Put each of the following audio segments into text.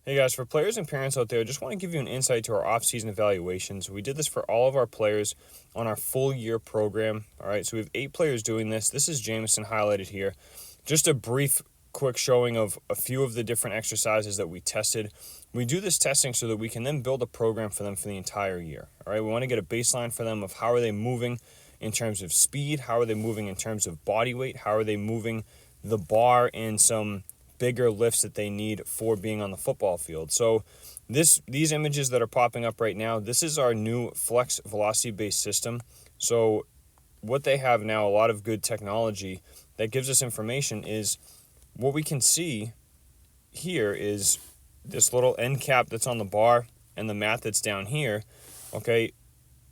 Hey guys, for players and parents out there, I just want to give you an insight to our off-season evaluations. We did this for all of our players on our full year program. All right, so we have 8 players doing this. This is Jameson highlighted here. Just a brief, quick showing of a few of the different exercises that we tested. We do this testing so that we can then build a program for them for the entire year. All right, we want to get a baseline for them of how are they moving in terms of speed, how are they moving in terms of body weight, how are they moving the bar in some bigger lifts that they need for being on the football field. So these images that are popping up right now, this is our new flex velocity based system. So what they have now, a lot of good technology that gives us information, is what we can see here is this little end cap that's on the bar and the mat that's down here. Okay,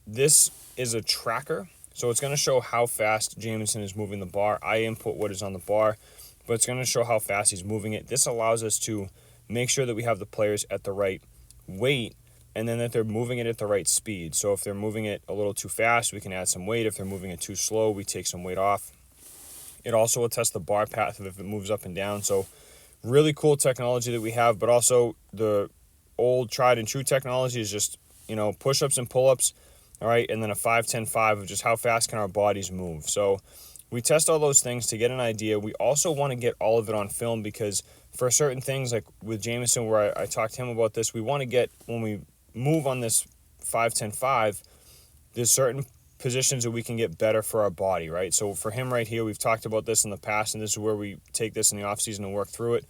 this is a tracker, so it's going to show how fast Jameson is moving the bar. I input what is on the bar, but it's going to show how fast he's moving it. This allows us to make sure that we have the players at the right weight and then that they're moving it at the right speed. So if they're moving it a little too fast, we can add some weight. If they're moving it too slow, we take some weight off. It also will test the bar path if it moves up and down. So really cool technology that we have, but also the old tried and true technology is just, push-ups and pull-ups, all right, and then a 5-10-5 of just how fast can our bodies move. So we test all those things to get an idea. We also want to get all of it on film because for certain things, like with Jameson, where I talked to him about this, we want to get, when we move on this 5-10-5, there's certain positions that we can get better for our body, right? So for him right here, we've talked about this in the past, and this is where we take this in the offseason and work through it,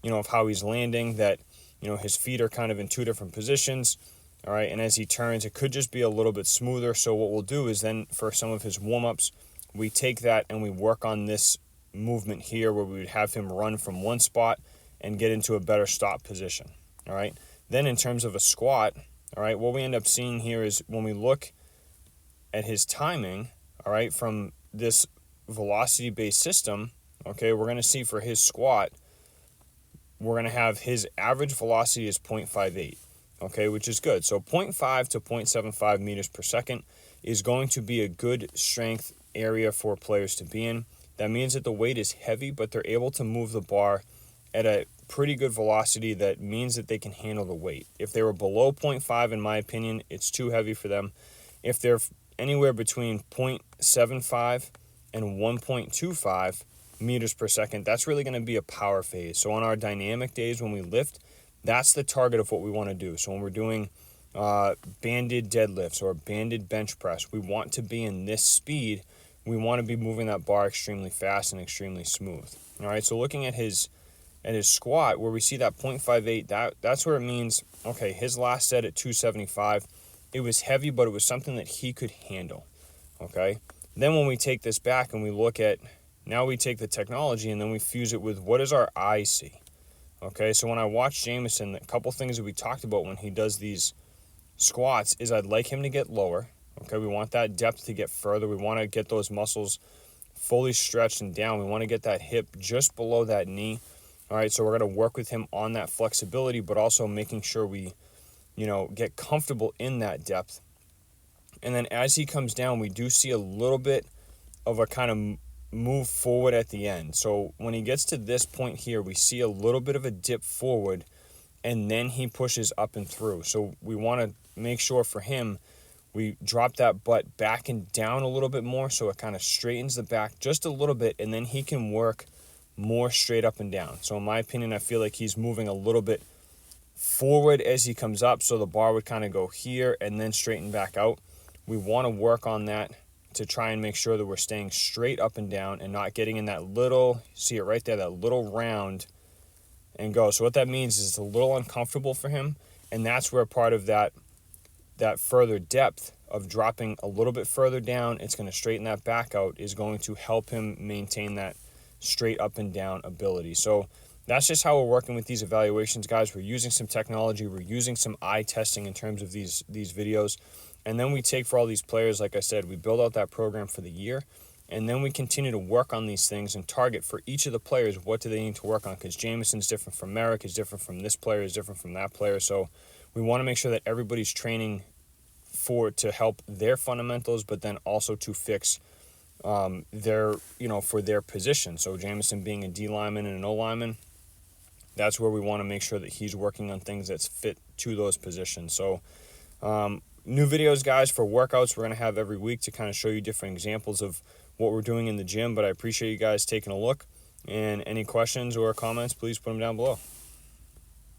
of how he's landing, that, his feet are kind of in 2 different positions, all right? And as he turns, it could just be a little bit smoother. So what we'll do is then for some of his warm-ups, we take that and we work on this movement here where we would have him run from one spot and get into a better stop position, all right? Then in terms of a squat, all right, what we end up seeing here is when we look at his timing, all right, from this velocity-based system, okay, we're going to see for his squat, we're going to have his average velocity is 0.58, okay, which is good. So 0.5 to 0.75 meters per second is going to be a good strength area for players to be in. That means that the weight is heavy, but they're able to move the bar at a pretty good velocity. That means that they can handle the weight. If they were below 0.5, in my opinion, it's too heavy for them. If they're anywhere between 0.75 and 1.25 meters per second, that's really going to be a power phase. So on our dynamic days when we lift, that's the target of what we want to do. So when we're doing banded deadlifts or banded bench press, we want to be in this speed. We want to be moving that bar extremely fast and extremely smooth. All right, so looking at his squat, where we see that 0.58, that's where it means, okay, his last set at 275, it was heavy, but it was something that he could handle, okay? Then when we take this back and we look at, now we take the technology and then we fuse it with what does our eye see, okay? So when I watch Jameson, a couple things that we talked about when he does these squats is I'd like him to get lower, okay? We want that depth to get further. We want to get those muscles fully stretched and down. We want to get that hip just below that knee, all right? So we're going to work with him on that flexibility, but also making sure we get comfortable in that depth. And then as he comes down, we do see a little bit of a kind of move forward at the end. So when he gets to this point here, we see a little bit of a dip forward, and then he pushes up and through. So we want to make sure for him, we drop that butt back and down a little bit more so it kind of straightens the back just a little bit, and then he can work more straight up and down. So in my opinion, I feel like he's moving a little bit forward as he comes up, so the bar would kind of go here and then straighten back out. We want to work on that to try and make sure that we're staying straight up and down and not getting in that little, see it right there, that little round and go. So what that means is it's a little uncomfortable for him, and that's where part of that further depth of dropping a little bit further down, it's going to straighten that back out, is going to help him maintain that straight up and down ability. So that's just how we're working with these evaluations, guys. We're using some technology. We're using some eye testing in terms of these videos. And then we take for all these players, like I said, we build out that program for the year. And then we continue to work on these things and target for each of the players, what do they need to work on? Because Jameson's different from Merrick, is different from this player, is different from that player. So we want to make sure that everybody's training to help their fundamentals, but then also to fix their, for their position. So Jameson being a D lineman and an O lineman, that's where we want to make sure that he's working on things that's fit to those positions. So new videos, guys, for workouts we're going to have every week to kind of show you different examples of what we're doing in the gym. But I appreciate you guys taking a look. And any questions or comments, please put them down below.